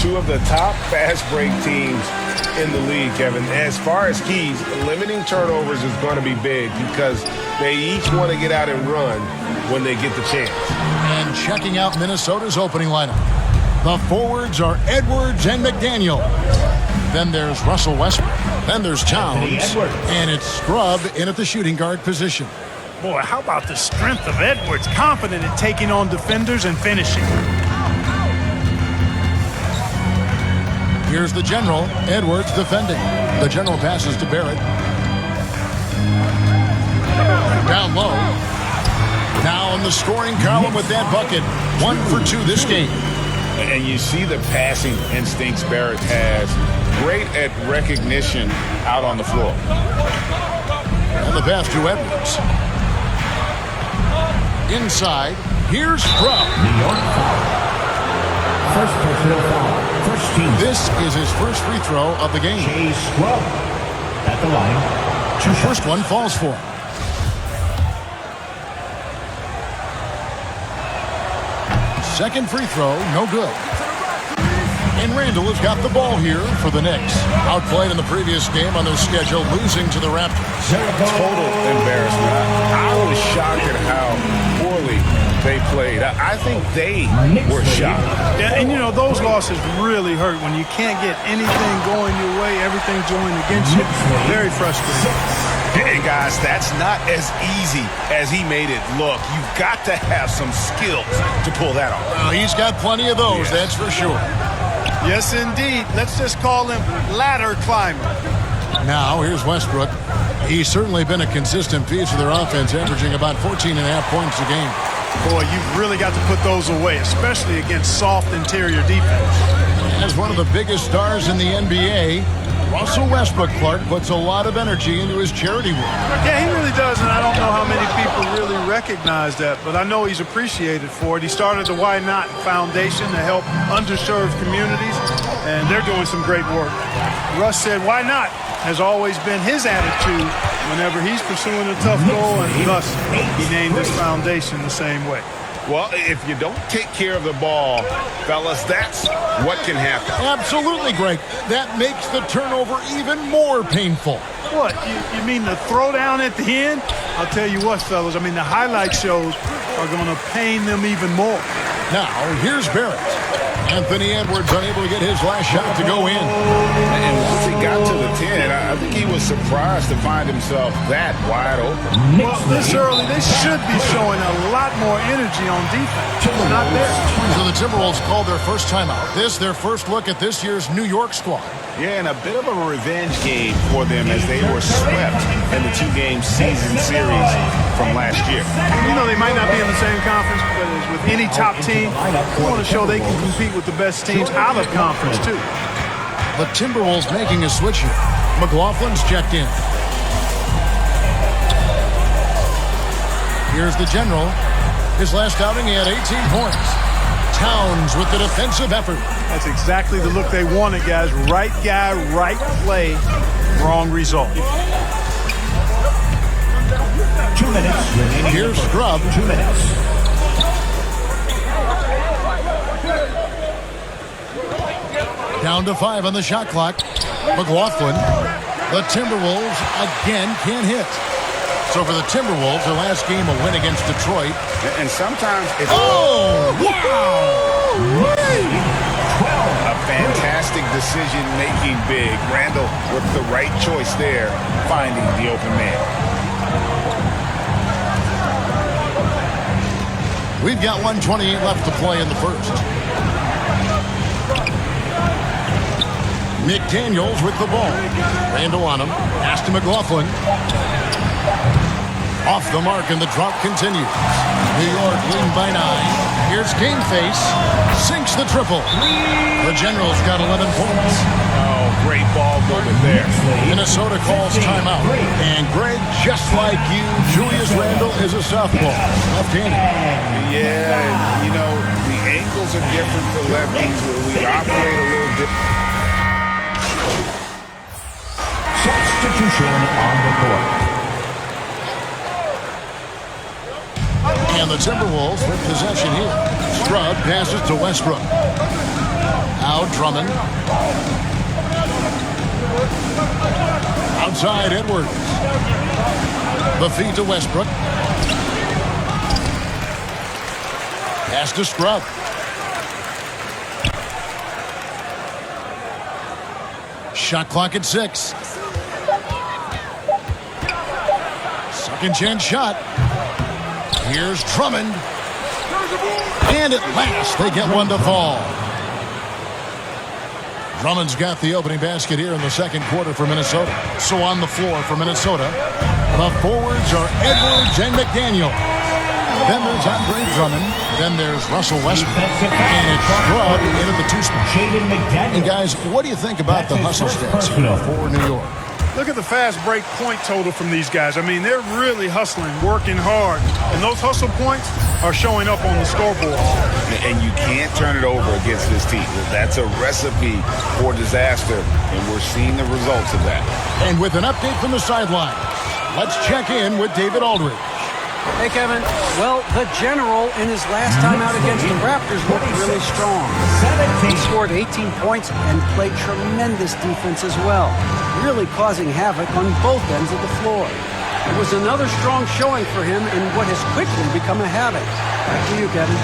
two of the top fast break teams in the league, Kevin. As far as keys, limiting turnovers is going to be big because they each want to get out and run when they get the chance. And checking out Minnesota's opening lineup. The forwards are Edwards and McDaniel. Then there's Russell Westbrook. Then there's Towns. And it's Scrub in at the shooting guard position. Boy, how about the strength of Edwards? Confident in taking on defenders and finishing. Here's the general. Edwards defending. The general passes to Barrett. Down low. Now in the scoring column with that bucket. 1 for 2 this game. And you see the passing instincts Barrett has. Great at recognition out on the floor. And the pass to Edwards. Inside, here's Scrub. New York foul. First personal foul. First team. This is his first free throw of the game. Jay Scrub at the line. First one falls for him. Second free throw, no good. And Randall has got the ball here for the Knicks. Outplayed in the previous game on their schedule, losing to the Raptors. Total embarrassment. I was shocked at how poorly they played. I think they were shocked. Yeah, and you know, those losses really hurt when you can't get anything going your way, everything's going against you. Very frustrating. Hey, guys, that's not as easy as he made it look. You've got to have some skills to pull that off. Well, he's got plenty of those, that's for sure. Yes, indeed. Let's just call him ladder climber. Now, here's Westbrook. He's certainly been a consistent piece of their offense, averaging about 14.5 points a game. Boy, you've really got to put those away, especially against soft interior defense. As one of the biggest stars in the NBA, Russell Westbrook, Clark, puts a lot of energy into his charity work. Yeah, he really does, and I don't know how many people really recognize that, but I know he's appreciated for it. He started the Why Not Foundation to help underserved communities, and they're doing some great work. Russ said, why not? Has always been his attitude whenever he's pursuing a tough goal, and thus he named his foundation the same way. Well, if you don't take care of the ball, fellas, that's what can happen. Absolutely, Greg. That makes the turnover even more painful. What, you mean the throwdown at the end? I'll tell you what, fellas, I mean the highlight shows are going to pain them even more. Now, here's Barrett. Anthony Edwards unable to get his last shot to go in. And once he got to the 10, I think he was surprised to find himself that wide open. Well, this early, they should be showing a lot more energy on defense. Not there. So the Timberwolves called their first timeout. This, their first look at this year's New York squad. Yeah, and a bit of a revenge game for them as they were swept in the 2-game season series from last year. You know, they might not be in the same conference, but as with any top team, they want to show they can compete with the best teams out of conference, too. The Timberwolves making a switch here. McLaughlin's checked in. Here's the general. His last outing, he had 18 points. Towns with the defensive effort. That's exactly the look they wanted, guys. Right guy, right play, wrong result. 2 minutes remaining. Here's Scrub. 2 minutes. Down to 5 on the shot clock. McLaughlin. The Timberwolves again can't hit. So for the Timberwolves, their last game a win against Detroit. And sometimes it's... Oh, wow! A fantastic decision-making big. Randall with the right choice there, finding the open man. We've got 1:28 left to play in the first. McDaniels with the ball. Randall on him. Pass to McLaughlin. Off the mark, and the drought continues. New York leading by 9. Here's Game Face. Sinks the triple. The Generals got 11 points. Oh, great ball movement there. Minnesota calls timeout. And Greg, just like you, Julius Randle is a southpaw. Left-handed. Yeah, and, you know, the angles are different for lefties. We operate a little different. Substitution on the court. And the Timberwolves with possession here. Scrub passes to Westbrook. Now Drummond. Outside Edwards. The feed to Westbrook. Pass to Scrub. Shot clock at 6. Second chance shot. Here's Drummond. And at last they get one to fall. Drummond's got the opening basket here in the second quarter for Minnesota. So on the floor for Minnesota, the forwards are Edwards and McDaniel. Then there's Andre Drummond. Then there's Russell Westbrook. And it's Scrub into the two spot. And guys, what do you think about the hustle stats here for New York? Look at the fast break point total from these guys. I mean, they're really hustling, working hard. And those hustle points are showing up on the scoreboard. And you can't turn it over against this team. That's a recipe for disaster, and we're seeing the results of that. And with an update from the sideline, let's check in with David Aldridge. Hey, Kevin. Well, the General in his last time out against the Raptors looked really strong. He scored 18 points and played tremendous defense as well, really causing havoc on both ends of the floor. It was another strong showing for him in what has quickly become a habit. Back to you, Kevin.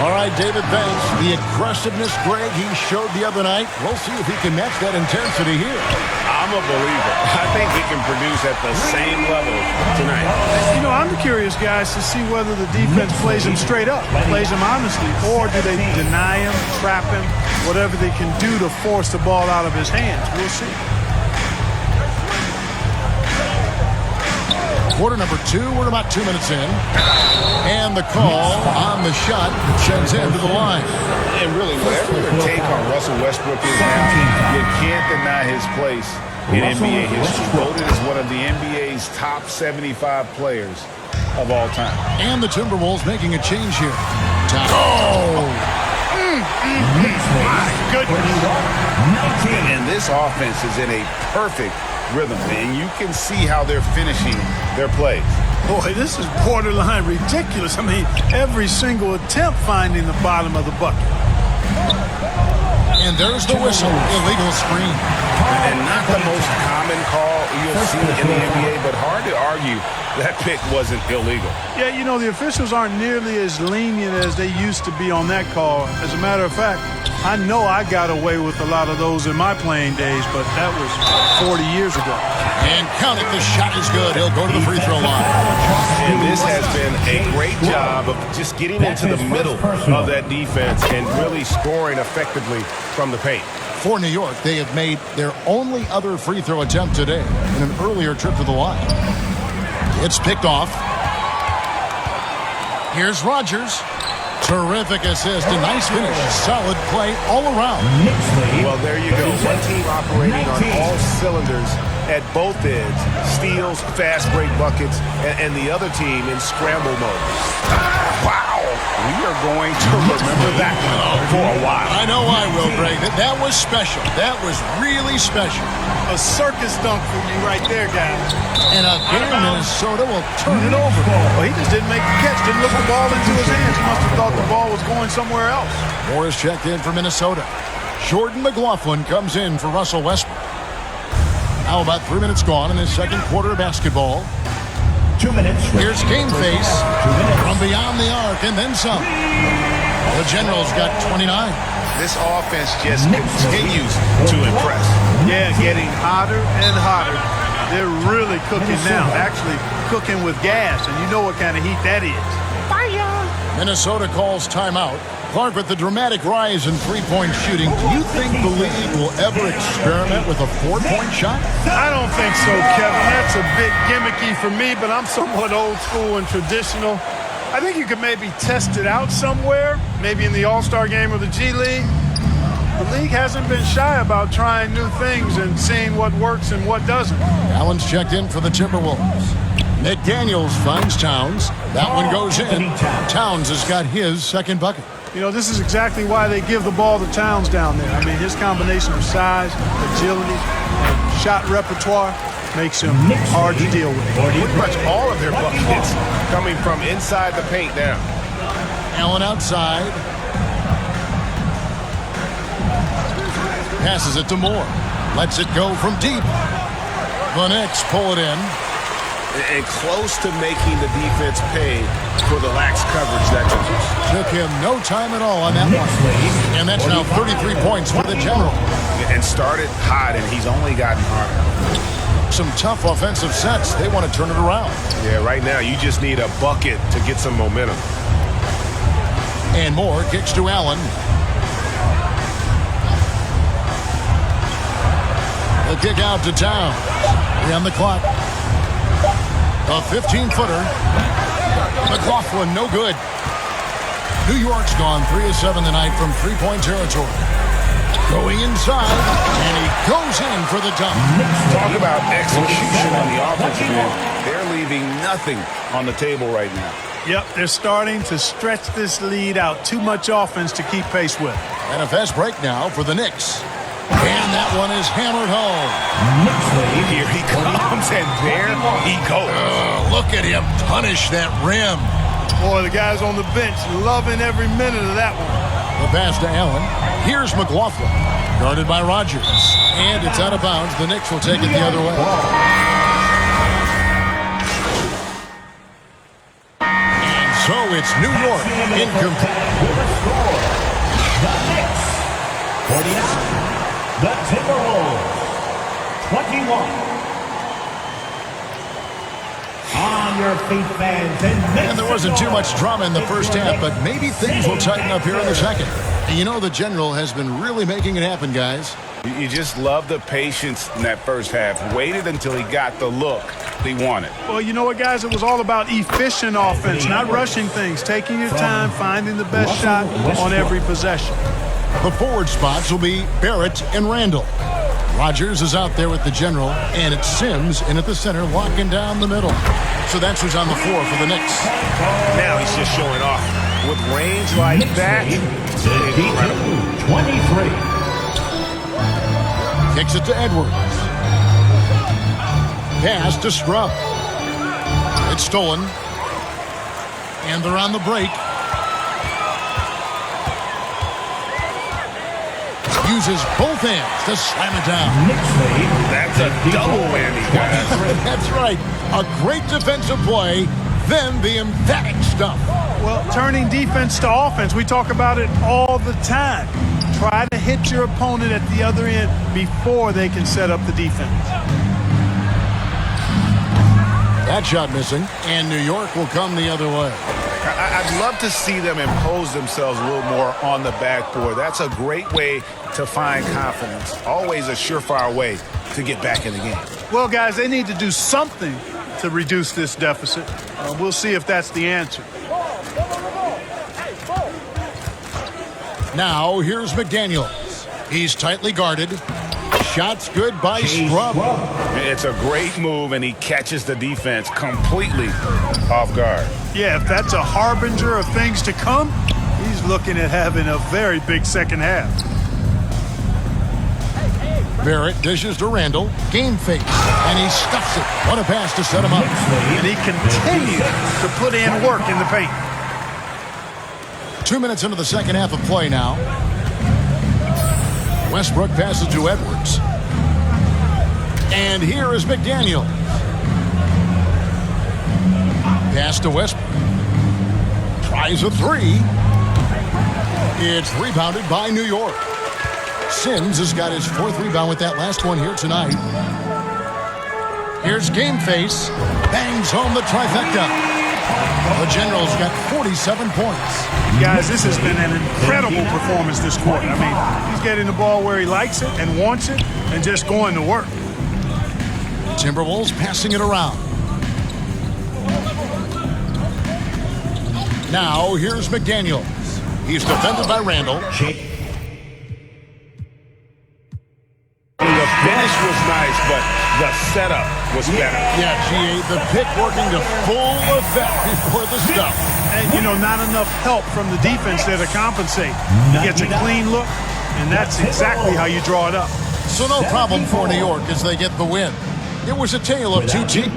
All right, David, thanks. The aggressiveness, Greg, he showed the other night. We'll see if he can match that intensity here. I'm a believer. I think he can produce at the same level tonight. You know, I'm curious, guys, to see whether the defense plays him straight up, plays him honestly, or do they deny him, trap him, whatever they can do to force the ball out of his hands. We'll see. Quarter number 2, we're about 2 minutes in. And the call on the shot sends him to the line. And really, whatever your take on Russell Westbrook is now, you can't deny his place in NBA history. Voted as one of the NBA's top 75 players of all time. And the Timberwolves making a change here. Oh! My goodness. And this offense is in a perfect rhythm, and you can see how they're finishing their plays. Boy, this is borderline ridiculous. I mean, every single attempt finding the bottom of the bucket. And there's the whistle. Illegal screen. And not the most common call you'll see in the NBA, but hard to argue that pick wasn't illegal. Yeah, you know, the officials aren't nearly as lenient as they used to be on that call. As a matter of fact, I know I got away with a lot of those in my playing days, but that was 40 years ago. And count it, the shot is good. He'll go to the free throw line. And this has been a great job of just getting into the middle of that defense and really scoring effectively from the paint. For New York, they have made their only other free throw attempt today in an earlier trip to the line. It's picked off. Here's Rodgers. Terrific assist. A nice finish. Solid play all around. Well, there you go. One team operating on all cylinders at both ends. Steals, fast break buckets, and the other team in scramble mode. Wow. We are going to remember that for a while. I know I will, Greg. That was special. That was really special. A circus dunk for you right there, guys. And again, Minnesota will turn it over. Well, he just didn't make the catch. Didn't look the ball into his hands. He must have thought the ball was going somewhere else. Morris checked in for Minnesota. Jordan McLaughlin comes in for Russell Westbrook. Now about 3 minutes gone in this second quarter of basketball. 2 minutes. Here's Game Face from beyond the arc and then some. The General's got 29. This offense just continues to impress. Yeah, getting hotter and hotter. They're really cooking now. Actually cooking with gas, and you know what kind of heat that is. Minnesota calls timeout. Clark, with the dramatic rise in three-point shooting, do you think the league will ever experiment with a four-point shot? I don't think so, Kevin. That's a bit gimmicky for me, but I'm somewhat old school and traditional. I think you could maybe test it out somewhere, maybe in the All-Star game or the G League. The league hasn't been shy about trying new things and seeing what works and what doesn't. Allen's checked in for the Timberwolves. McDaniels finds Towns. That one goes in. Towns has got his second bucket. You know, this is exactly why they give the ball to Towns down there. I mean, his combination of size, agility, and shot repertoire makes him hard to deal with. Pretty much all of their buckets coming from inside the paint now. Allen outside. Passes it to Moore. Lets it go from deep. The Knicks pull it in. And close to making the defense pay for the lax coverage that took. Took him no time at all on that one. And that's now 33 points for the General. And started hot, and he's only gotten hotter. Some tough offensive sets. They want to turn it around. Yeah, right now you just need a bucket to get some momentum. And Moore kicks to Allen. The kick out to Towns. 3 on the clock. A 15-footer. McLaughlin, no good. New York's gone 3 of 7 tonight from three-point territory. Going inside, and he goes in for the dunk. Talk about execution on the offensive end. They're leaving nothing on the table right now. Yep, they're starting to stretch this lead out. Too much offense to keep pace with. And a fast break now for the Knicks. And that one is hammered home. Here he comes, and there he goes. Look at him punish that rim. Boy, the guys on the bench loving every minute of that one. The pass to Allen. Here's McLaughlin. Guarded by Rodgers. And it's out of bounds. The Knicks will take it the other way. And so it's New York incomplete. The Knicks, 49. The Timberwolves, 21. On your feet, fans. And there wasn't too much drama in the first half, but maybe things will tighten up here in the second. And you know the General has been really making it happen, guys. You just love the patience in that first half. Waited until he got the look he wanted. Well, you know what, guys? It was all about efficient offense, not rushing things, taking your time, finding the best shot on every possession. The forward spots will be Barrett and Randall. Rodgers is out there with the General, and it's Sims in at the center, locking down the middle. So that's who's on the floor for the Knicks. Now he's just showing off. With range like that, incredible. 23. Kicks it to Edwards. Pass to Scrub. It's stolen. And they're on the break. Uses both hands to slam it down. That's a double whammy, guys. That's right. A great defensive play, then the emphatic stuff. Well, turning defense to offense, we talk about it all the time. Try to hit your opponent at the other end before they can set up the defense. That shot missing, and New York will come the other way. I'd love to see them impose themselves a little more on the backboard. That's a great way to find confidence. Always a surefire way to get back in the game. Well, guys, they need to do something to reduce this deficit. We'll see if that's the answer. Now, here's McDaniels. He's tightly guarded. Shots good by Scrub. It's a great move, and he catches the defense completely off guard. Yeah, if that's a harbinger of things to come, he's looking at having a very big second half. Barrett dishes to Randall. Game fake, and he stuffs it. What a pass to set him up. And he continues to put in work in the paint. 2 minutes into the second half of play now. Westbrook passes to Edwards. And here is McDaniels. Pass to Westbrook. Tries a three. It's rebounded by New York. Sims has got his fourth rebound with that last one here tonight. Here's Game Face. Bangs home the trifecta. The General's got 47 points. Guys, this has been an incredible performance this quarter. I mean, he's getting the ball where he likes it and wants it and just going to work. Timberwolves passing it around. Now, here's McDaniels. He's defended by Randall. The finish was nice, but the setup was better. Yeah, G.A., the pick working to full effect before the stuff. And, you know, not enough help from the defense there to compensate. He gets a clean look, and that's exactly how you draw it up. So no problem for New York as they get the win. It was a tale of two teams.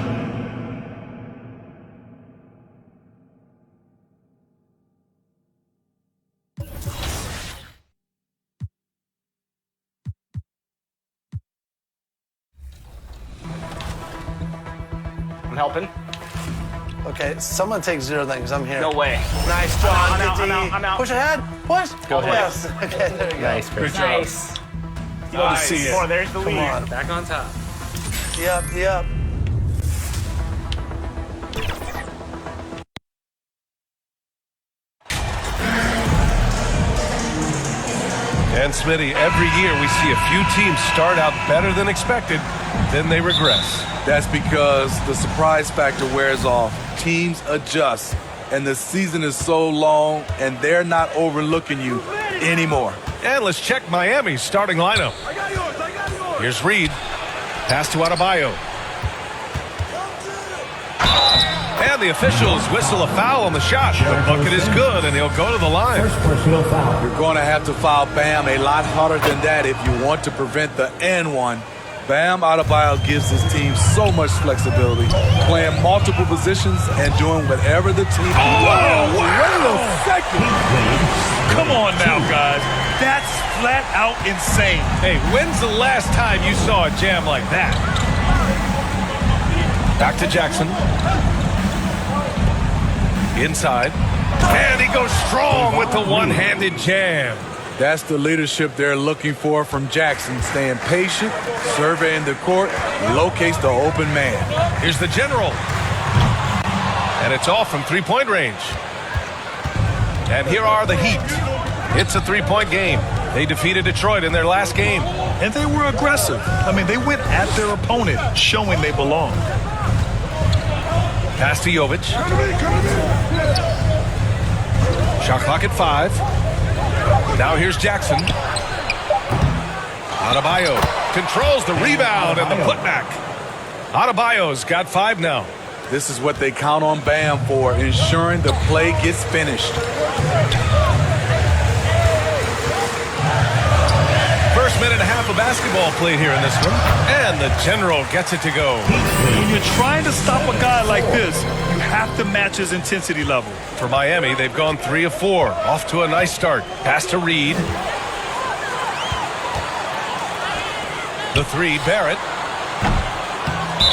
helping. Okay, someone take 0 then, because I'm here. No way. Nice job, I'm out. Push ahead. Push. Go ahead. Yes. Okay, there you go. Nice, Chris. Nice. Love to see it. Oh, there's the lead. on. Back on top. Yep. And Smitty, every year we see a few teams start out better than expected, then they regress. That's because the surprise factor wears off. Teams adjust, and the season is so long, and they're not overlooking you anymore. And let's check Miami's starting lineup. Here's Reed. Pass to Adebayo. And the officials whistle a foul on the shot. The bucket is good, and he'll go to the line. First personal foul. You're going to have to foul Bam a lot harder than that if you want to prevent the N1. Bam Adebayo gives his team so much flexibility, playing multiple positions and doing whatever the team Whoa, wait a second. Come on now, guys. That's flat out insane. Hey, when's the last time you saw a jam like that? Back to Jackson. Inside. And he goes strong with the one-handed jam. That's the leadership they're looking for from Jackson, staying patient, surveying the court, locates the open man. Here's the general. And it's off from three-point range. And here are the Heat. It's a three-point game. They defeated Detroit in their last game. And they were aggressive. I mean, they went at their opponent, showing they belong. Pass to Jovic. Shot clock at 5. Now here's Jackson. Adebayo controls the rebound and the putback. Adebayo's got 5 now. This is what they count on Bam for, ensuring the play gets finished. First minute and a half of basketball played here in this one. And the general gets it to go. When you're trying to stop a guy like this, you have to match his intensity level. For Miami, they've gone 3 of 4. Off to a nice start. Pass to Reed. The 3, Barrett.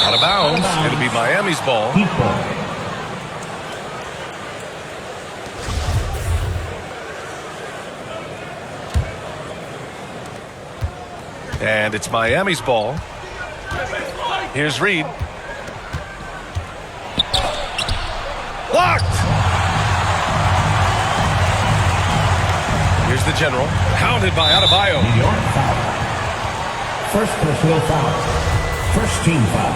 Out of bounds. It'll be Miami's ball. And it's Miami's ball. Here's Reed. Blocked! Here's the general. Pounded by Adebayo. New York foul. First personal foul. First team foul.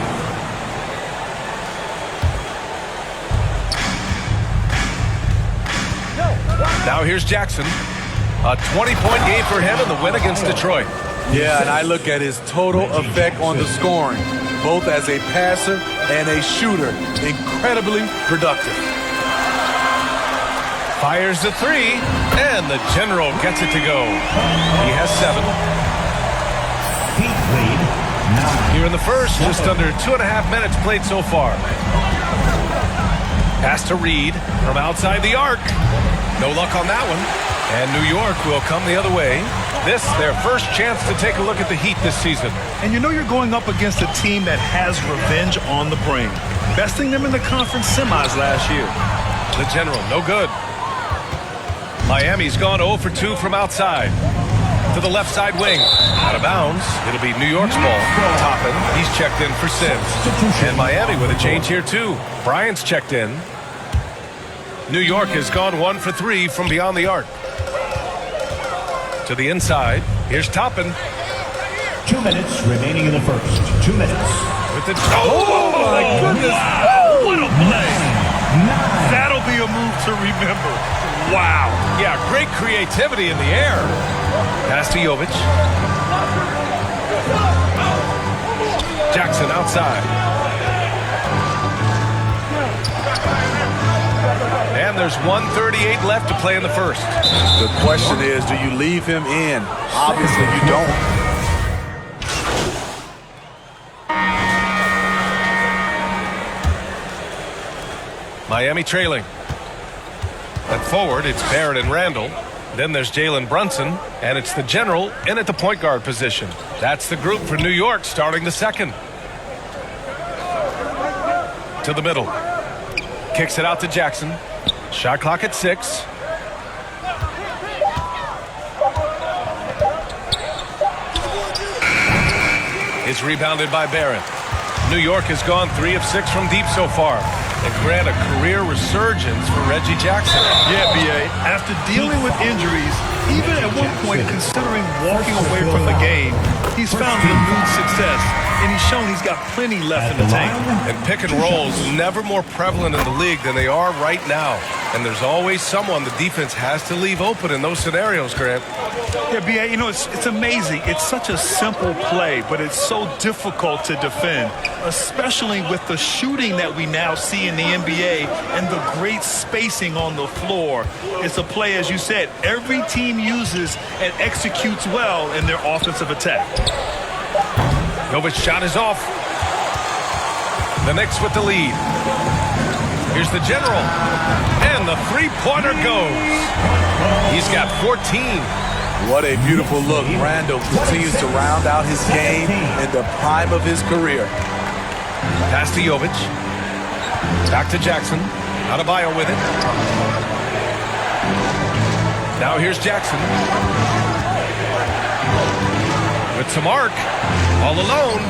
Now here's Jackson. A 20-point game for him in the win against Detroit. Yeah, and I look at his total effect on the scoring, both as a passer and a shooter. Incredibly productive. Fires the 3, and the general gets it to go. He has 7. Heat lead 9. Here in the first, just under 2.5 minutes played so far. Pass to Reed from outside the arc. No luck on that one. And New York will come the other way. This, their first chance to take a look at the Heat this season. And you know you're going up against a team that has revenge on the brain, besting them in the conference semis last year. The general, no good. Miami's gone 0 for 2 from outside. To the left side wing. Out of bounds. It'll be New York's ball. Toppin, he's checked in for Sims. And Miami with a change here too. Bryant's checked in. New York has gone 1 for 3 from beyond the arc. To the inside. Here's Toppin. 2 minutes remaining in the first. 2 minutes. With the Oh my goodness! Wow, what a play! 9. That'll be a move to remember. Wow. Yeah, great creativity in the air. Pass to Jovic. Jackson outside. And there's 1:38 left to play in the first. The question is, do you leave him in? Obviously, you don't. Miami trailing. At forward, it's Barrett and Randall. Then there's Jalen Brunson, and it's the general in at the point guard position. That's the group for New York starting the second. To the middle. Kicks it out to Jackson. Shot clock at 6. It's rebounded by Barrett. New York has gone 3 of 6 from deep so far. And grant a career resurgence for Reggie Jackson. Yeah, B.A. After dealing with injuries, even at one point considering walking away from the game, he's found renewed success, and he's shown he's got plenty left in the tank. And pick and rolls never more prevalent in the league than they are right now. And there's always someone the defense has to leave open in those scenarios, Grant. Yeah, B.A., you know, it's amazing. It's such a simple play, but it's so difficult to defend, especially with the shooting that we now see in the NBA and the great spacing on the floor. It's a play, as you said, every team uses and executes well in their offensive attack. Novic's shot is off. The Knicks with the lead. Here's the general. And the three-pointer goes. He's got 14. What a beautiful look. Randall continues to round out his game in the prime of his career. Pass to Jovic. Back to Jackson. Adebayo with it. Now here's Jackson. With some arc. All alone.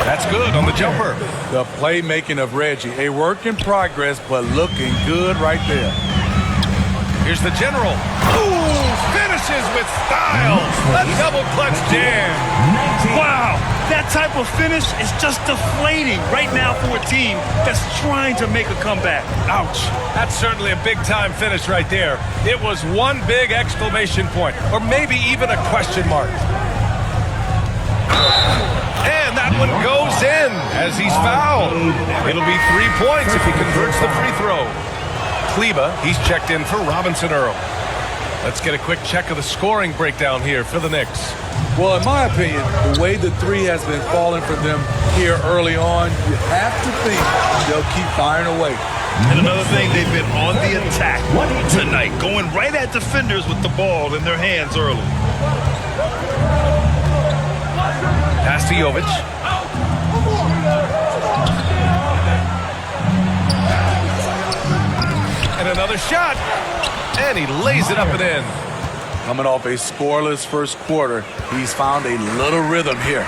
That's good on the jumper. The playmaking of Reggie. A work in progress, but looking good right there. Here's the general. Ooh, finishes with style. A double clutch jam. Wow, that type of finish is just deflating right now for a team that's trying to make a comeback. Ouch. That's certainly a big-time finish right there. It was one big exclamation point, or maybe even a question mark. And that one goes in as he's fouled. It'll be 3 points if he converts the free throw. Kleba, he's checked in for Robinson Earl. Let's get a quick check of the scoring breakdown here for the Knicks. Well, in my opinion, the way the three has been falling for them here early on, you have to think they'll keep firing away. And another thing, they've been on the attack tonight, going right at defenders with the ball in their hands early. Pass to Jovic. And another shot. And he lays it up and in. Coming off a scoreless first quarter, he's found a little rhythm here.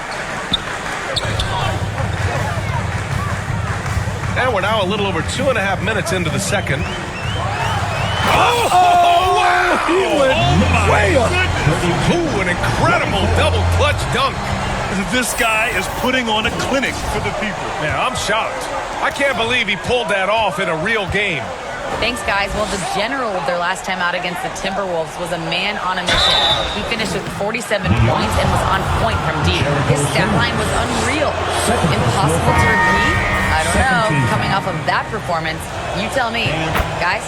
And we're now a little over 2.5 minutes into the second. Oh, wow! He went way up. Ooh, an incredible double clutch dunk. This guy is putting on a clinic for the people. Man, I'm shocked. I can't believe he pulled that off in a real game. Thanks, guys. Well, the general of their last time out against the Timberwolves was a man on a mission. He finished with 47 points and was on point from deep. His stat line was unreal. Impossible to repeat? I don't know. Coming off of that performance, you tell me. Guys?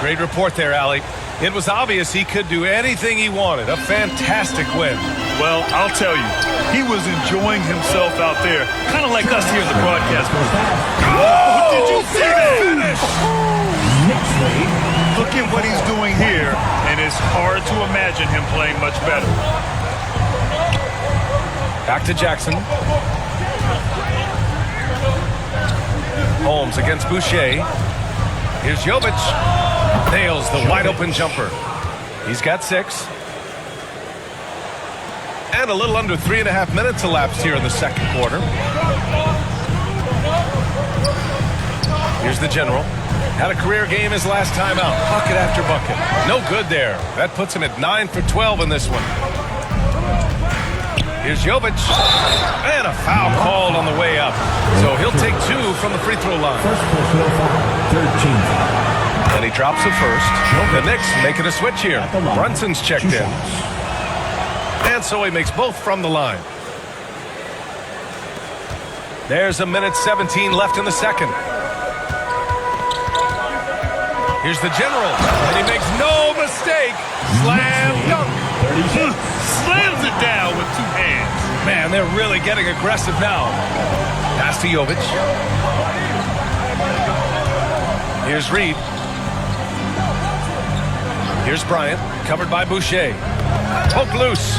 Great report there, Allie. It was obvious he could do anything he wanted. A fantastic win. Well, I'll tell you, he was enjoying himself out there, kind of like us here in the broadcast booth. Oh, did you see that? Look at what he's doing here, and it's hard to imagine him playing much better. Back to Jackson. Holmes against Boucher. Here's Jovic. Nails the wide-open jumper. He's got 6. And a little under 3.5 minutes elapsed here in the second quarter. Here's the general. Had a career game his last time out. Bucket after bucket. No good there. That puts him at 9 for 12 in this one. Here's Jovic. And a foul called on the way up. So he'll take 2 from the free throw line. First personal foul, 13. And he drops the first. The Knicks making a switch here. Brunson's checked in. And so he makes both from the line. There's a minute 17 left in the second. Here's the general, and he makes no mistake. Slam dunk. Slams it down with 2 hands. Man, they're really getting aggressive now. Pass to Jovic. Here's Reed. Here's Bryant, covered by Boucher. Poke loose.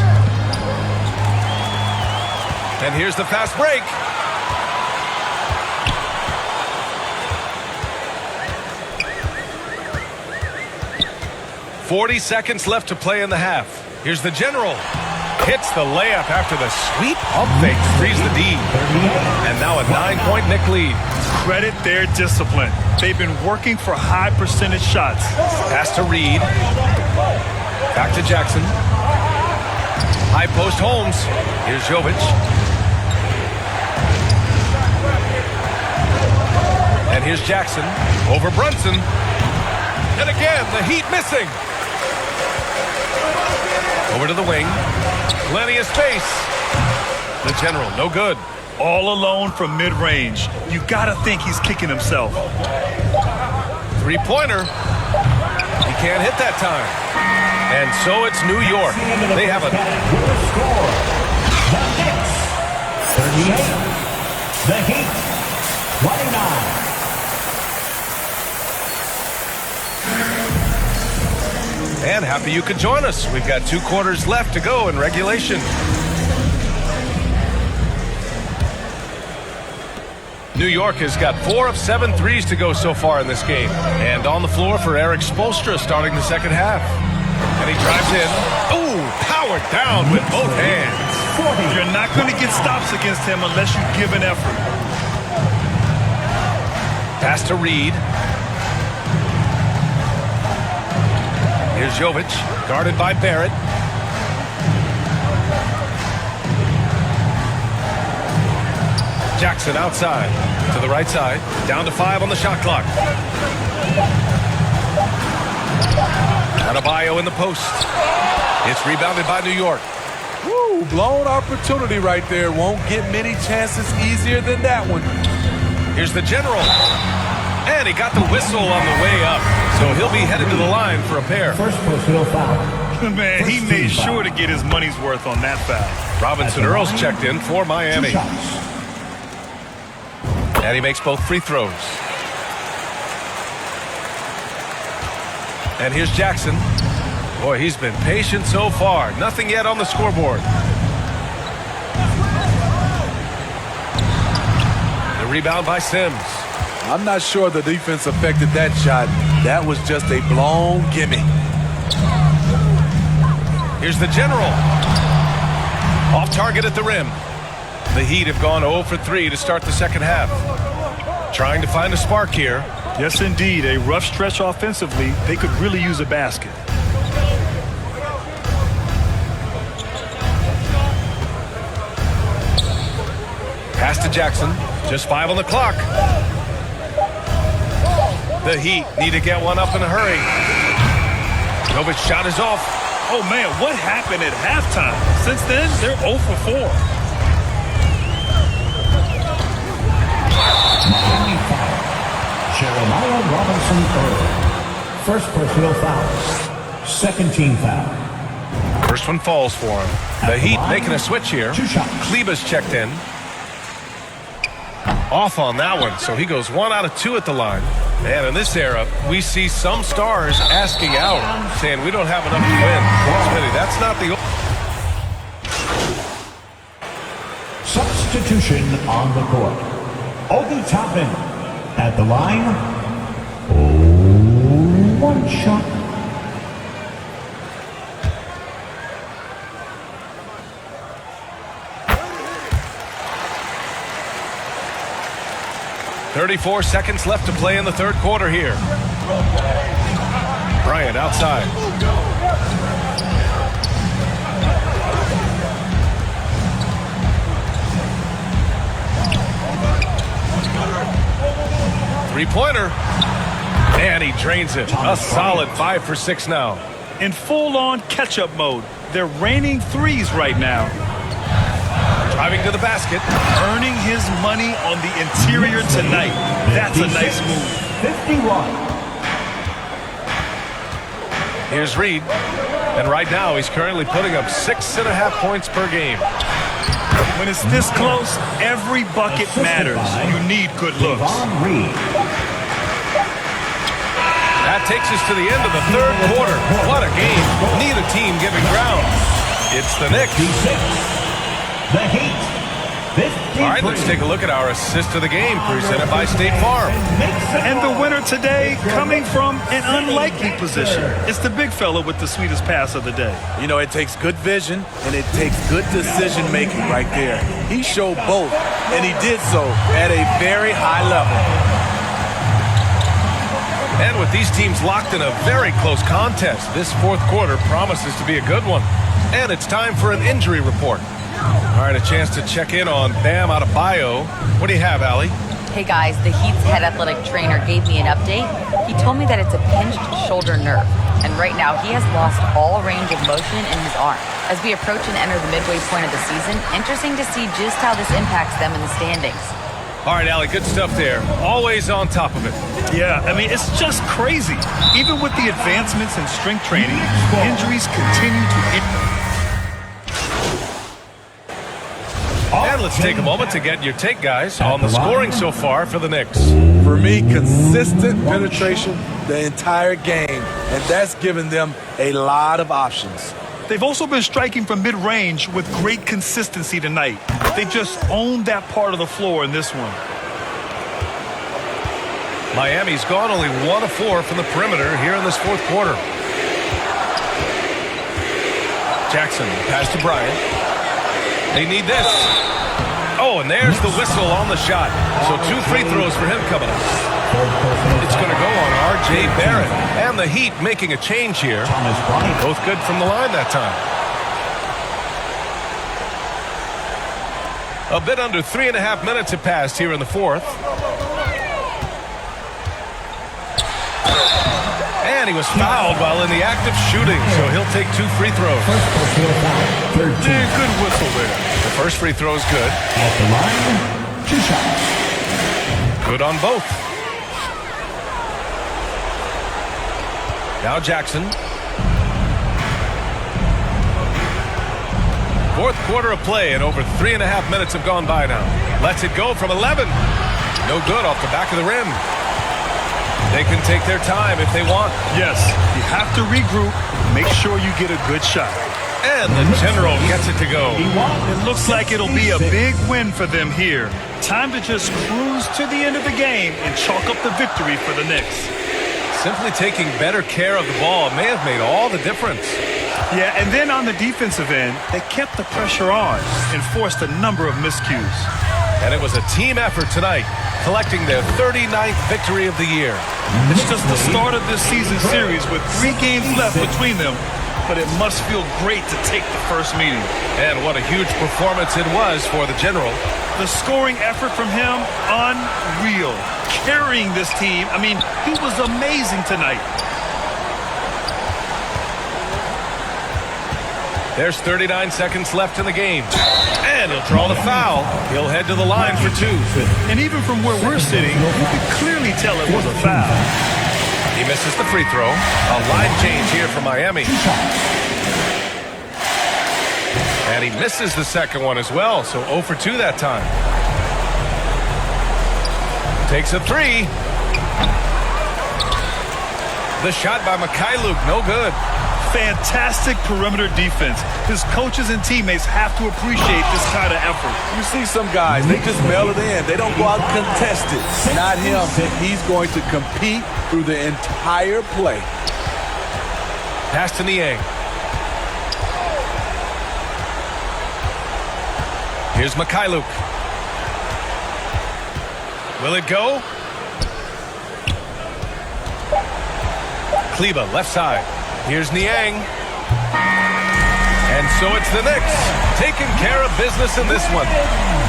And here's the fast break. 40 seconds left to play in the half. Here's the general. Hits the layup after the sweet pump fake frees the D. And now a 9-point Knick lead. Credit their discipline. They've been working for high percentage shots. Pass to Reed. Back to Jackson. High post Holmes. Here's Jovic. And here's Jackson. Over Brunson. And again, the Heat missing. Over to the wing. Plenty of space. The general, no good. All alone from mid-range. You gotta think he's kicking himself. Three-pointer. He can't hit that time. And so it's New York. They have a... Score. The Knicks, 38. The Heat, 29. And happy you could join us. We've got 2 quarters left to go in regulation. New York has got 4 of 7 threes to go so far in this game. And on the floor for Eric Spoelstra starting the second half. And he drives in. Ooh, powered down with both hands. You're not going to get stops against him unless you give an effort. Pass to Reed. Here's Jovic, guarded by Barrett. Jackson outside, to the right side, down to 5 on the shot clock. Adebayo in the post. It's rebounded by New York. Woo, blown opportunity right there. Won't get many chances easier than that one. Here's the general. And he got the whistle on the way up. So he'll be headed to the line for a pair. First personal foul. Man, he made sure to get his money's worth on that foul. Robinson Earls checked in for Miami. 2 shots. And he makes both free throws. And here's Jackson. Boy, he's been patient so far. Nothing yet on the scoreboard. The rebound by Sims. I'm not sure the defense affected that shot. That was just a blown gimme. Here's the general. Off target at the rim. The Heat have gone 0 for 3 to start the second half. Trying to find a spark here. Yes, indeed. A rough stretch offensively. They could really use a basket. Pass to Jackson. Just 5 on the clock. The Heat need to get one up in a hurry. Novic's shot is off. Oh, man, what happened at halftime? Since then, they're 0 for 4. Miami foul. Jeremiah Robinson Earl. First personal foul. Second team foul. First one falls for him. The Heat making a switch here. 2 shots. Kleba's checked in. Off on that one, so he goes 1 out of 2 at the line. And in this era, we see some stars asking out, saying we don't have enough to win. Smitty, that's not the... Substitution on the court. Obi Toppin at the line. Oh, 1 shot. .34 seconds left to play in the third quarter here. Bryant outside. Three-pointer. And he drains it. A solid 5 for 6 now. In full-on catch-up mode. They're raining threes right now. Driving to the basket. Earning his money on the interior tonight. That's a nice move. 51. Here's Reed. And right now, he's currently putting up 6.5 points per game. When it's this close, every bucket matters. You need good looks. That takes us to the end of the third quarter. What a game. Neither team giving ground. It's the Knicks. The Heat. All right, let's take a look at our assist of the game presented by State Farm. And the winner today coming from an unlikely position. It's the big fella with the sweetest pass of the day. You know, it takes good vision and it takes good decision making right there. He showed both, and he did so at a very high level. And with these teams locked in a very close contest, this fourth quarter promises to be a good one. And it's time for an injury report. All right, a chance to check in on Bam Adebayo. What do you have, Allie? Hey guys, the Heat's head athletic trainer gave me an update. He told me that it's a pinched shoulder nerve. And right now, he has lost all range of motion in his arm. As we approach and enter the midway point of the season, interesting to see just how this impacts them in the standings. All right, Allie, good stuff there. Always on top of it. Yeah, I mean, it's just crazy. Even with the advancements in strength training, injuries continue to And let's take a moment to get your take, guys, on the scoring so far for the Knicks. For me, consistent penetration the entire game, and that's given them a lot of options. They've also been striking from mid-range with great consistency tonight. They just owned that part of the floor in this one. Miami's gone only 1 of 4 from the perimeter here in this fourth quarter. Jackson, pass to Bryant. They need this. Oh, and there's the whistle on the shot. So 2 free throws for him coming up. It's going to go on R.J. Barrett. And the Heat making a change here. Both good from the line that time. A bit under 3.5 minutes have passed here in the fourth. And he was fouled while in the act of shooting, so he'll take 2 free throws. Yeah, good whistle there. The first free throw is good. At the line, 2 shots. Good on both. Now Jackson. Fourth quarter of play, and over 3.5 minutes have gone by now. Lets it go from 11. No good off the back of the rim. They can take their time if they want. Yes, you have to regroup. Make sure you get a good shot. And the general gets it to go. It looks like it'll be a big win for them here. Time to just cruise to the end of the game and chalk up the victory for the Knicks. Simply taking better care of the ball may have made all the difference. Yeah, and then on the defensive end, they kept the pressure on and forced a number of miscues. And it was a team effort tonight, collecting their 39th victory of the year. It's just the start of this season series with 3 games left between them, but it must feel great to take the first meeting. And what a huge performance it was for the general. The scoring effort from him, unreal. Carrying this team, I mean, he was amazing tonight. There's 39 seconds left in the game. And he'll draw the foul. He'll head to the line for 2. And even from where we're sitting, you can clearly tell it was a foul. He misses the free throw. A line change here for Miami. And he misses the second one as well, so 0 for 2 that time. Takes a 3. The shot by Mikhailuk, no good. Fantastic perimeter defense. His coaches and teammates have to appreciate this kind of effort. You see some guys, they just mail it in. They don't go out and contest it. Not him. He's going to compete through the entire play. Pass to Niang. Here's Mikhailuk. Will it go? Kleba, left side. Here's Niang. And so it's the Knicks taking care of business in this one.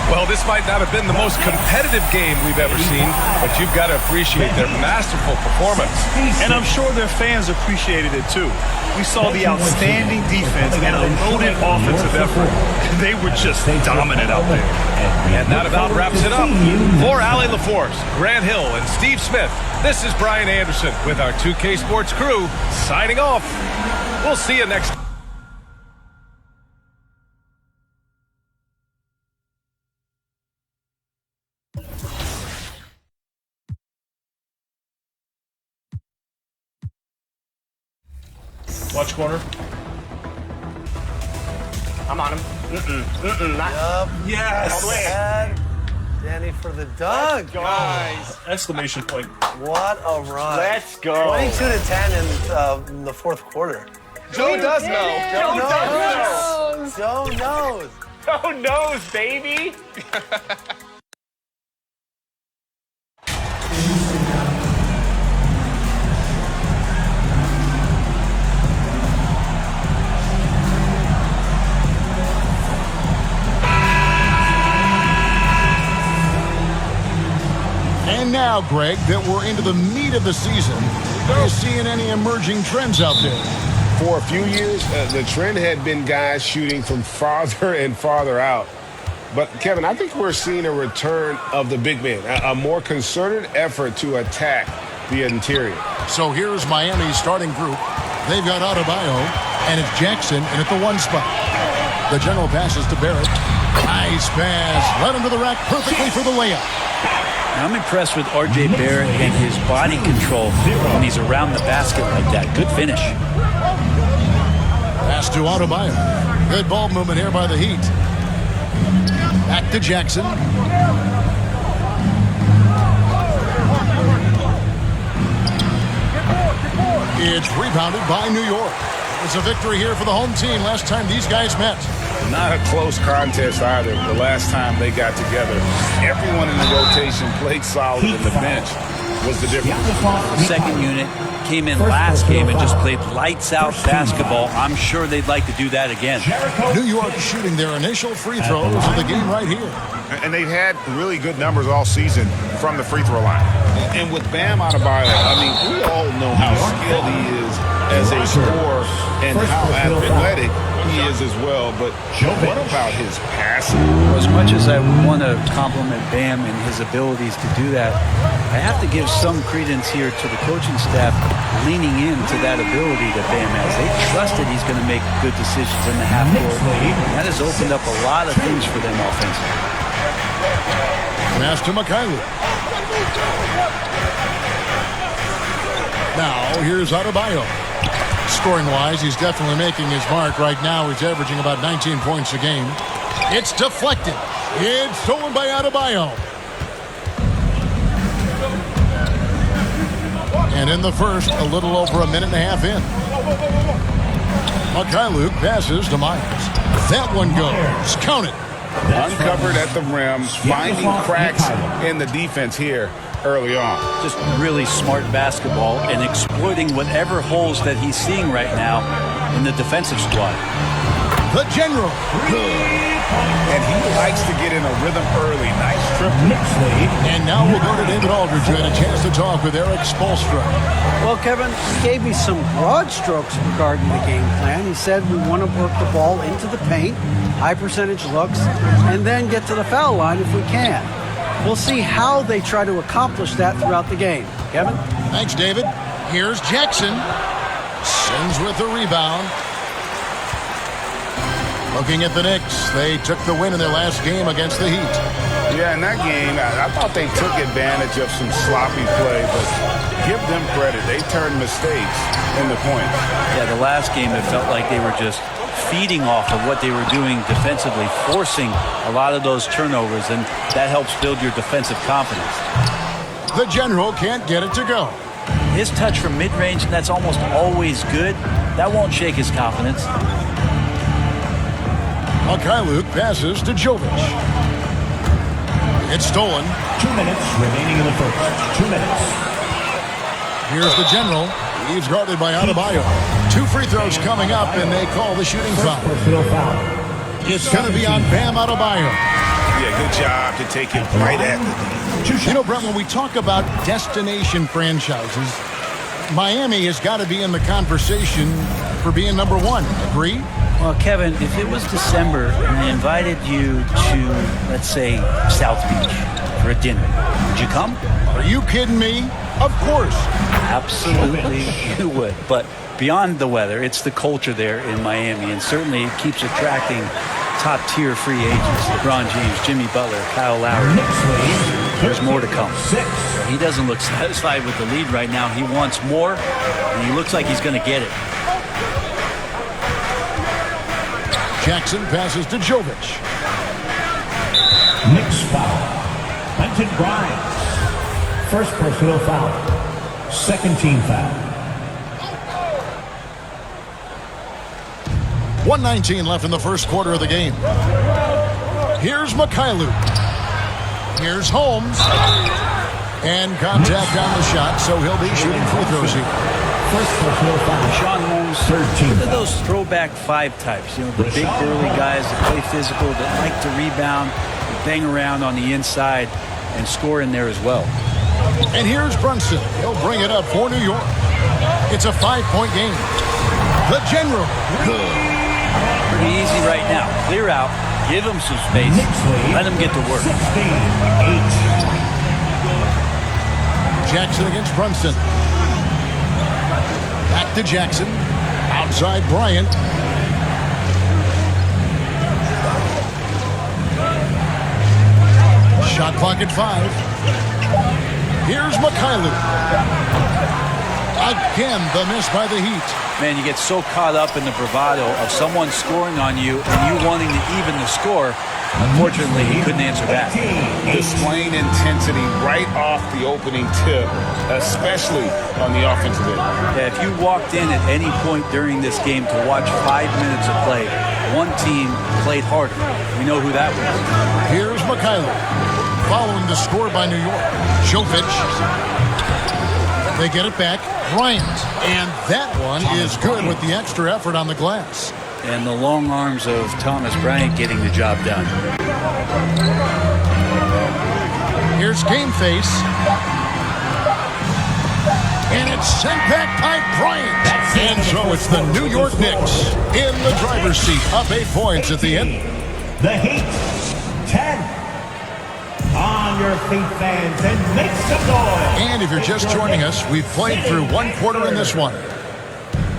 Well, this might not have been the most competitive game we've ever seen, but you've got to appreciate their masterful performance. And I'm sure their fans appreciated it too. We saw the outstanding defense and a loaded offensive effort. They were just dominant out there. And that about wraps it up. For Allie LaForce, Grant Hill, and Steve Smith, this is Brian Anderson with our 2K Sports crew signing off. We'll see you next time. Watch corner. I'm on him. Not. Yes. All the way. And Danny for the dunk. Guys. Exclamation point. What a run. Let's go. 22-10 in the fourth quarter. Joe does know. Joe knows. Joe knows. Joe knows, baby. And now, Greg, that we're into the meat of the season, are you seeing any emerging trends out there? For a few years, the trend had been guys shooting from farther and farther out. But, Kevin, I think we're seeing a return of the big man, a more concerted effort to attack the interior. So here's Miami's starting group. They've got Adebayo, and it's Jackson in at the 1 spot. The general passes to Barrett. Nice pass. Led him to the rack perfectly for the layup. I'm impressed with R.J. Barrett and his body control when he's around the basket like that. Good finish. Pass to Adebayo. Good ball movement here by the Heat. Back to Jackson. It's rebounded by New York. It was a victory here for the home team last time these guys met. Not a close contest either. The last time they got together, everyone in the rotation played solid, and the bench was the difference. The second unit came in last game and just played lights-out basketball. I'm sure they'd like to do that again. New York shooting their initial free throws of the game right here. And they've had really good numbers all season from the free throw line. And with Bam Adebayo, I mean, we all know how skilled he is as a scorer and how athletic he is as well. But what about his passing? Well, as much as I want to compliment Bam and his abilities to do that, I have to give some credence here to the coaching staff leaning into that ability that Bam has. They trust that he's going to make good decisions in the half court. That has opened up a lot of things for them offensively. Pass to Mikhailuk. Now, here's Adebayo. Scoring-wise, he's definitely making his mark. Right now, he's averaging about 19 points a game. It's deflected. It's stolen by Adebayo. And in the first, a little over a minute and a half in. Mikhailuk passes to Myers. That one goes. Count it. Uncovered at the rim, finding cracks in the defense here early on. Just really smart basketball and exploiting whatever holes that he's seeing right now in the defensive squad. The general. And he likes to get in a rhythm early. Nice triple. And now we'll go to David Aldridge, who had a chance to talk with Eric Spoelstra. Well, Kevin, he gave me some broad strokes regarding the game plan. He said we want to work the ball into the paint, high percentage looks, and then get to the foul line if we can. We'll see how they try to accomplish that throughout the game. Kevin? Thanks, David. Here's Jackson. Sings with the rebound. Looking at the Knicks, they took the win in their last game against the Heat. Yeah, in that game, I thought they took advantage of some sloppy play, but give them credit. They turned mistakes into points. Yeah, the last game, it felt like they were just feeding off of what they were doing defensively, forcing a lot of those turnovers, and that helps build your defensive confidence. The general can't get it to go. His touch from mid-range, that's almost always good. That won't shake his confidence. Mikhailuk passes to Jovic. It's stolen. 2 minutes remaining in the first. 2 minutes. Here's the general. He's guarded by Adebayo. 2 free throws coming up, and they call the shooting foul. It's going to be on Bam Adebayo. Yeah, good job to take it right at the knee. You know, Brent, when we talk about destination franchises, Miami has got to be in the conversation for being number 1. Agree? Well, Kevin, if it was December and they invited you to, let's say, South Beach for a dinner, would you come? Are you kidding me? Of course. Absolutely, you would. But beyond the weather, it's the culture there in Miami, and certainly it keeps attracting top-tier free agents. LeBron James, Jimmy Butler, Kyle Lowry. There's more to come. He doesn't look satisfied with the lead right now. He wants more, and he looks like he's going to get it. Jackson passes to Jovic. Knicks foul. Quentin Grimes. First personal foul. Second team foul. 1:19 left in the first quarter of the game. Here's Mikhailuk. Here's Holmes. And contact on the shot, so he'll be shooting free throws here. First personal foul. Sean Holmes, look at those throwback five types. You know, the big burly guys that play physical, that like to rebound, bang around on the inside, and score in there as well. And here's Brunson. He'll bring it up for New York. It's a 5-point game. The General. Good. Pretty easy right now. Clear out. Give them some space. Let them get to work. 16-8. Jackson against Brunson. Back to Jackson. Outside Bryant. Shot clock at 5. Here's Mikhailuk. Again, the miss by the Heat. Man, you get so caught up in the bravado of someone scoring on you and you wanting to even the score. Unfortunately, he couldn't answer back. Displaying intensity right off the opening tip, especially on the offensive end. Yeah, if you walked in at any point during this game to watch 5 minutes of play, one team played harder. We know who that was. Here's Mikhailuk. Following the score by New York. Jovic. They get it back. Bryant. And that one is good with the extra effort on the glass. And the long arms of Thomas Bryant getting the job done. Here's Game Face. And it's sent back by Bryant. And so it's the New York Knicks in the driver's seat. Up 8 points at the end. The Heat. 10. On your feet, fans, and make some noise. And if you're just joining us, we've played through 1 quarter in this one.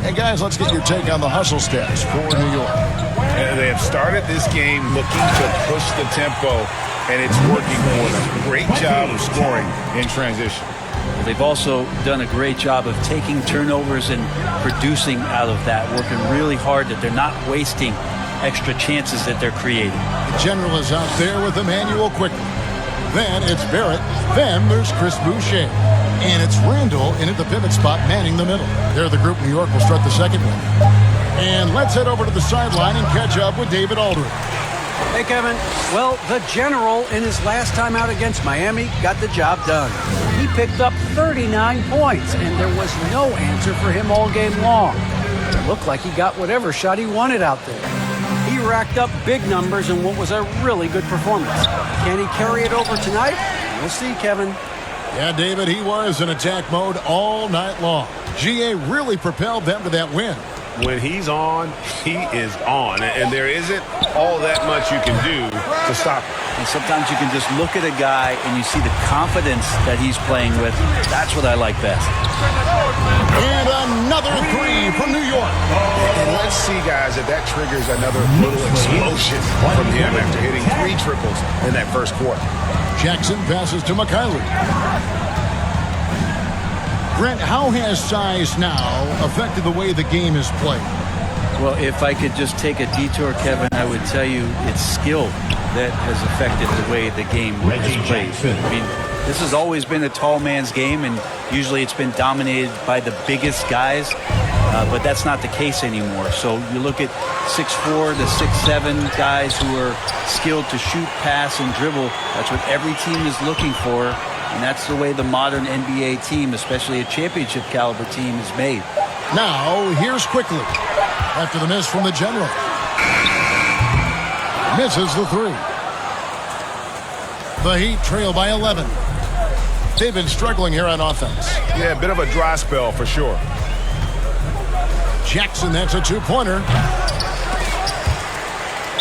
Hey, guys, let's get your take on the hustle stats for New York. And they have started this game looking to push the tempo, and it's working for them. Great job of scoring in transition. They've also done a great job of taking turnovers and producing out of that, working really hard that they're not wasting extra chances that they're creating. The General is out there with Emmanuel quickly. Then it's Barrett. Then there's Chris Boucher. And it's Randall in at the pivot spot, manning the middle. They're the group New York will start the second one. And let's head over to the sideline and catch up with David Aldridge. Hey, Kevin. Well, the General in his last time out against Miami got the job done. He picked up 39 points, and there was no answer for him all game long. It looked like he got whatever shot he wanted out there. He racked up big numbers in what was a really good performance. Can he carry it over tonight? We'll see, Kevin. Yeah, David, he was in attack mode all night long. GA really propelled them to that win. When he's on, he is on. And there isn't all that much you can do to stop him. And sometimes you can just look at a guy and you see the confidence that he's playing with. That's what I like best. And another 3 from New York. And let's see, guys, if that triggers another little explosion from him after hitting 3 triples in that first quarter. Jackson passes to Mikhailuk. Brent, how has size now affected the way the game is played? Well, if I could just take a detour, Kevin, I would tell you it's skill that has affected the way the game is played. I mean, this has always been a tall man's game, and usually it's been dominated by the biggest guys, but that's not the case anymore. So you look at 6'4" to 6'7" guys who are skilled to shoot, pass, and dribble. That's what every team is looking for. And that's the way the modern NBA team, especially a championship caliber team, is made. Now, here's Quickly. After the miss from the General. Misses the 3. The Heat trail by 11. They've been struggling here on offense. Yeah, a bit of a dry spell for sure. Jackson, that's a 2-pointer.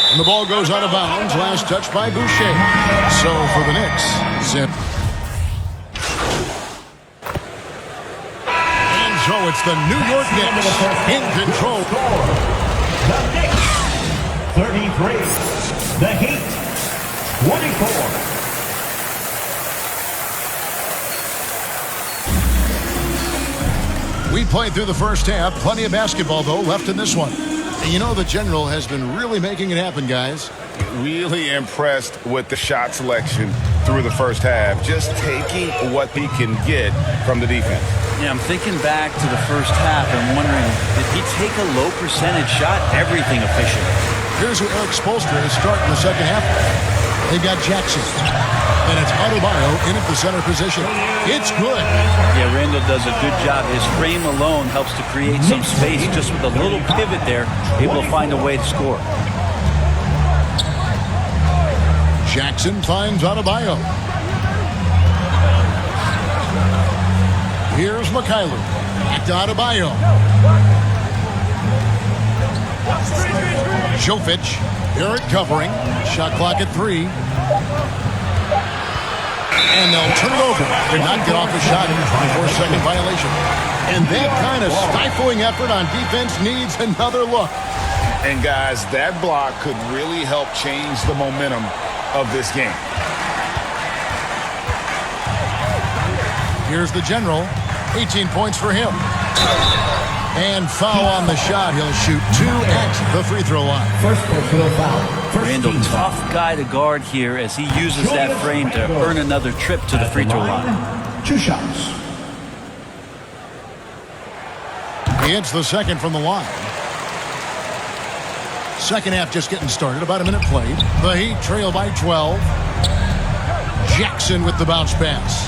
And the ball goes out of bounds. Last touch by Boucher. So for the Knicks, zip. So it's the New York Knicks in control. The Knicks, 33. The Heat, 24. We played through the first half. Plenty of basketball, though, left in this one. And you know the general has been really making it happen, guys. Really impressed with the shot selection through the first half. Just taking what he can get from the defense. Yeah, I'm thinking back to the first half and wondering, did he take a low percentage shot? Everything efficient. Here's who Eric Spoelstra is starting the second half. They've got Jackson. And it's Adebayo in at the center position. It's good. Yeah, Randall does a good job. His frame alone helps to create some space. Just with a little pivot there, able to find a way to score. Jackson finds Adebayo. Here's Mikhailuk. Back to Adebayo. Jovic. Barrett covering. Shot clock at 3. And they'll turn it over. Did not get off the shot in the 24-second violation. And that kind of stifling effort on defense needs another look. And guys, that block could really help change the momentum of this game. Here's the general. 18 points for him. And foul on the shot. He'll shoot 2 at the free throw line. First personal foul. Randall, tough guy to guard here as he uses that frame to earn another trip to the free throw line. 2 shots. He hits the second from the line. Second half just getting started. About a minute played. The Heat trail by 12. Jackson with the bounce pass.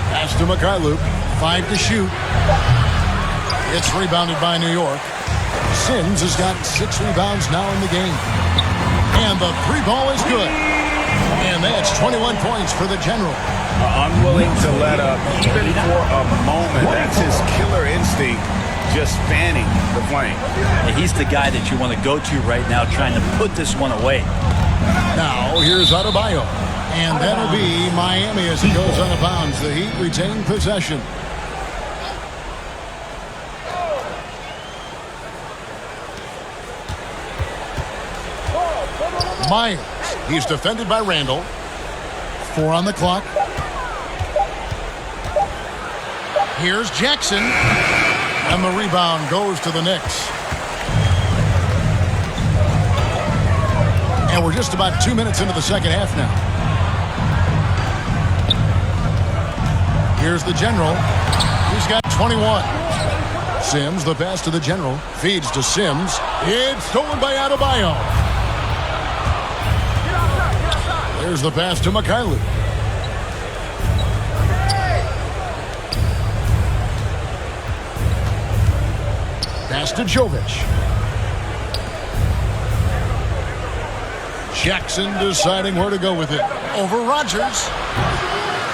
Pass to Mikhailuk. 5 to shoot. It's rebounded by New York. Sims has got 6 rebounds now in the game. And the 3 ball is good. And that's 21 points for the general. Unwilling to let up even for a moment. That's his killer instinct, just fanning the flame. Yeah, he's the guy that you want to go to right now, trying to put this one away. Now here's Adebayo. And that'll be Miami as it goes out of bounds. The Heat retain possession. Myers. He's defended by Randall. 4 on the clock. Here's Jackson. And the rebound goes to the Knicks. And we're just about 2 minutes into the second half now. Here's the general. He's got 21. Sims, the pass to the general. Feeds to Sims. It's stolen by Adebayo. There's the pass to Mikhailuk. Pass to Jovic. Jackson deciding where to go with it. Over Rodgers.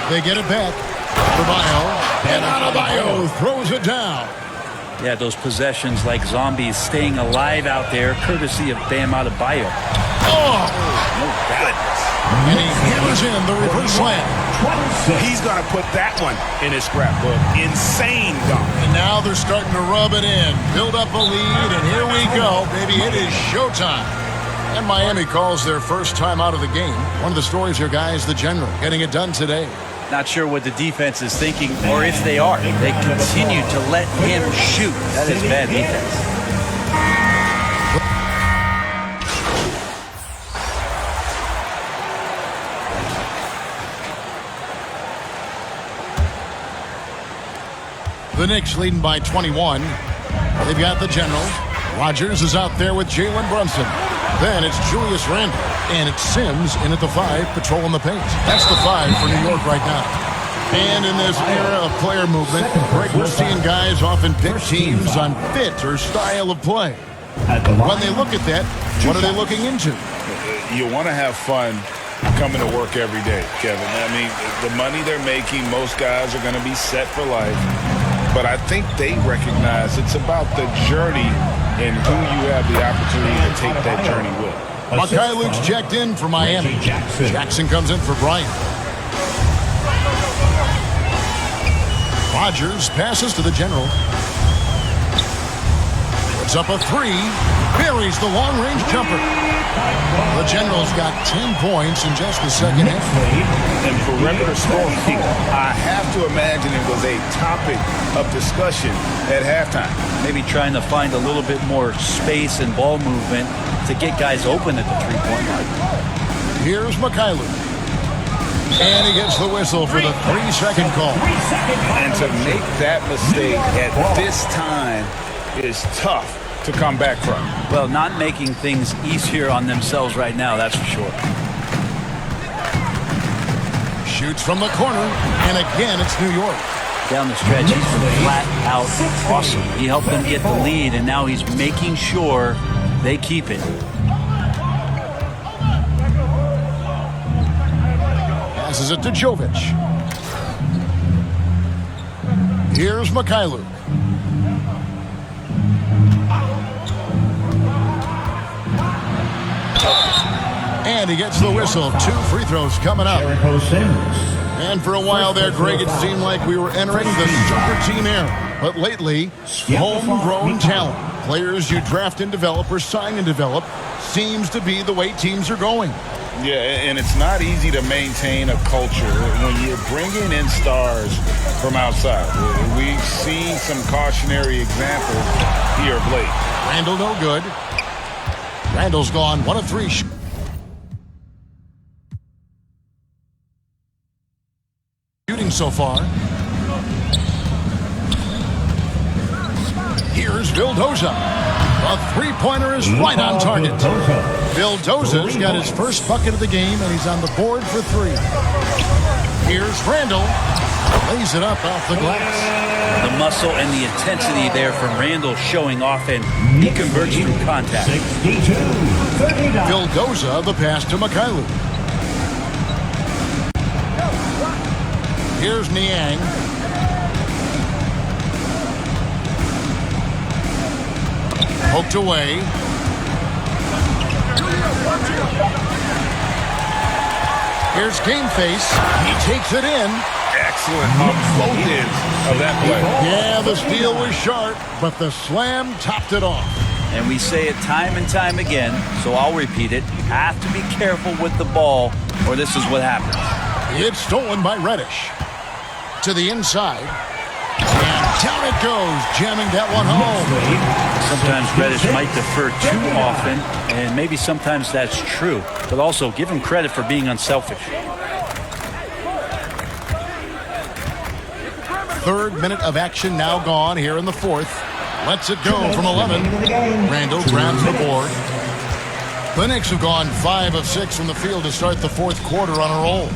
They get it back. Adebayo. And Adebayo throws it down. Yeah, those possessions like zombies staying alive out there, courtesy of Bam Adebayo. Oh! No goodness. And he hammers in the reverse slam. He's going to put that one in his scrapbook. Insane dunk. And now they're starting to rub it in. Build up a lead, and here we go, baby. It is showtime. And Miami calls their first time out of the game. One of the stories here, guys, the general, getting it done today. Not sure what the defense is thinking, or if they are. They continue to let him shoot. That is bad defense. The Knicks leading by 21. They've got the general. Rodgers is out there with Jalen Brunson. Then it's Julius Randle. And it's Sims in at the 5, patrolling the paint. That's the 5 for New York right now. And in this era of player movement, we're seeing guys often pick teams on fit or style of play. When they look at that, what are they looking into? You want to have fun coming to work every day, Kevin. I mean, the money they're making, most guys are going to be set for life. But I think they recognize it's about the journey and who you have the opportunity to take that journey with. Mikhailuk's checked in for Miami. Jackson comes in for Bryant. Rodgers passes to the general. Puts up a 3. buries the long-range jumper. The Generals got 10 points in just the second half. And perimeter scoring, I have to imagine it was a topic of discussion at halftime. Maybe trying to find a little bit more space and ball movement to get guys open at the three-point line. Here's Mikhailu. And he gets the whistle for the 3-second call. And to make that mistake at this time is tough to come back from. Well, not making things easier on themselves right now, that's for sure. Shoots from the corner, and again it's New York. Down the stretch, he's been flat out awesome. He helped them get the lead, and now he's making sure they keep it. Passes it to Jovic. Here's Mikhailu. And he gets the whistle. 2 free throws coming up. And for a while there, Greg, it seemed like we were entering the super team era. But lately, homegrown talent, players you draft and develop or sign and develop, seems to be the way teams are going. Yeah, and it's not easy to maintain a culture when you're bringing in stars from outside. We've seen some cautionary examples here of late. Randall no good. Randall's gone 1 of 3. Shooting so far. Here's Vildoza. A three-pointer is right on target. Vildoza's got his first bucket of the game, and he's on the board for 3. Here's Randall. Lays it up off the glass. The muscle and the intensity there from Randall showing off, and he converts through contact. Vildoza, the pass to Mikhailu. Here's Niang. Poked away. Here's Game Face. He takes it in. Excellent on both ends of that play. Yeah, the steal was sharp, but the slam topped it off. And we say it time and time again, so I'll repeat it. You have to be careful with the ball, or this is what happens. It's stolen by Reddish. To the inside. And down it goes, jamming that one home. Sometimes Reddish might defer too often, and maybe sometimes that's true. But also, give him credit for being unselfish. 3rd minute of action now gone here in the 4th. Lets it go from 11. Randall grabs the board. The Knicks have gone 5 of 6 from the field to start the 4th quarter on a roll.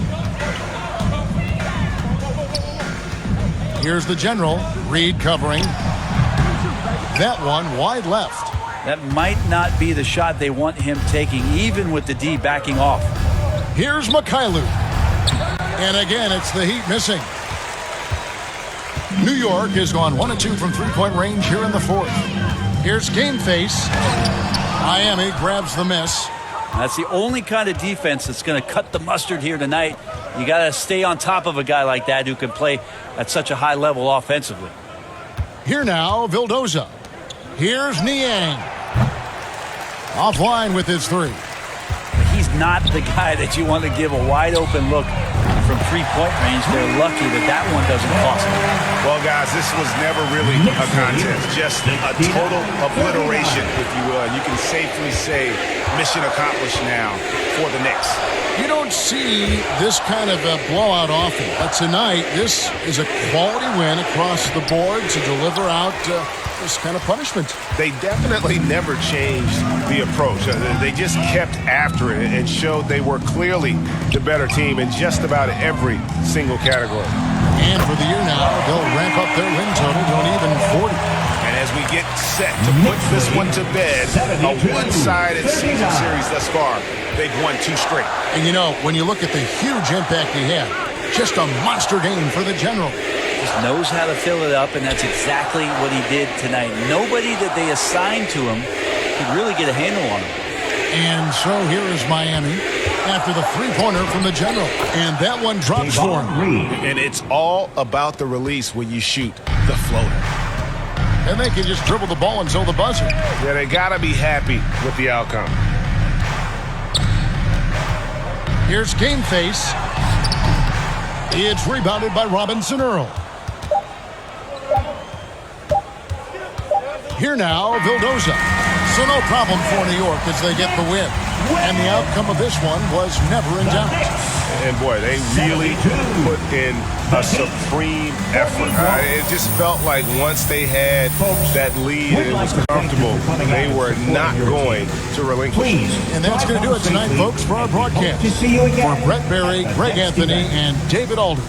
Here's the General. Reed covering. That one wide left. That might not be the shot they want him taking, even with the D backing off. Here's Mikhailu. And again, it's the Heat missing. New York has gone 1 of 2 from three-point range here in the 4th. Here's Game Face. Miami grabs the miss. That's the only kind of defense that's going to cut the mustard here tonight. You got to stay on top of a guy like that who can play at such a high level offensively. Here now, Vildoza. Here's Niang. Offline with his 3. He's not the guy that you want to give a wide open look from three-point range. They're lucky that that one doesn't cost them. Well, guys, this was never really a contest. Just a total obliteration, if you will. And you can safely say mission accomplished now for the Knicks. You don't see this kind of a blowout often. But tonight, this is a quality win across the board to deliver out this kind of punishment. They definitely never changed the approach. They just kept after it and showed they were clearly the better team in just about every single category. And for the year now, they'll ramp up their win total to an even 40. And as we get set to put this one to bed, a one-sided season series thus far, they've won 2 straight. And you know, when you look at the huge impact he had, just a monster game for the General. Just knows how to fill it up, and that's exactly what he did tonight. Nobody that they assigned to him could really get a handle on him. And so here is Miami after the three-pointer from the General. And that one drops for him. And it's all about the release when you shoot the floater. And they can just dribble the ball until the buzzer. Yeah, they got to be happy with the outcome. Here's game face. It's rebounded by Robinson Earl. Here now, Vildoza. So no problem for New York as they get the win. And the outcome of this one was never in doubt. And boy, they really put in a supreme effort. It just felt like once they had that lead and it was comfortable, they were not going to relinquish. And that's going to do it tonight, folks, for our broadcast. For Brett Berry, Greg Anthony, and David Aldridge.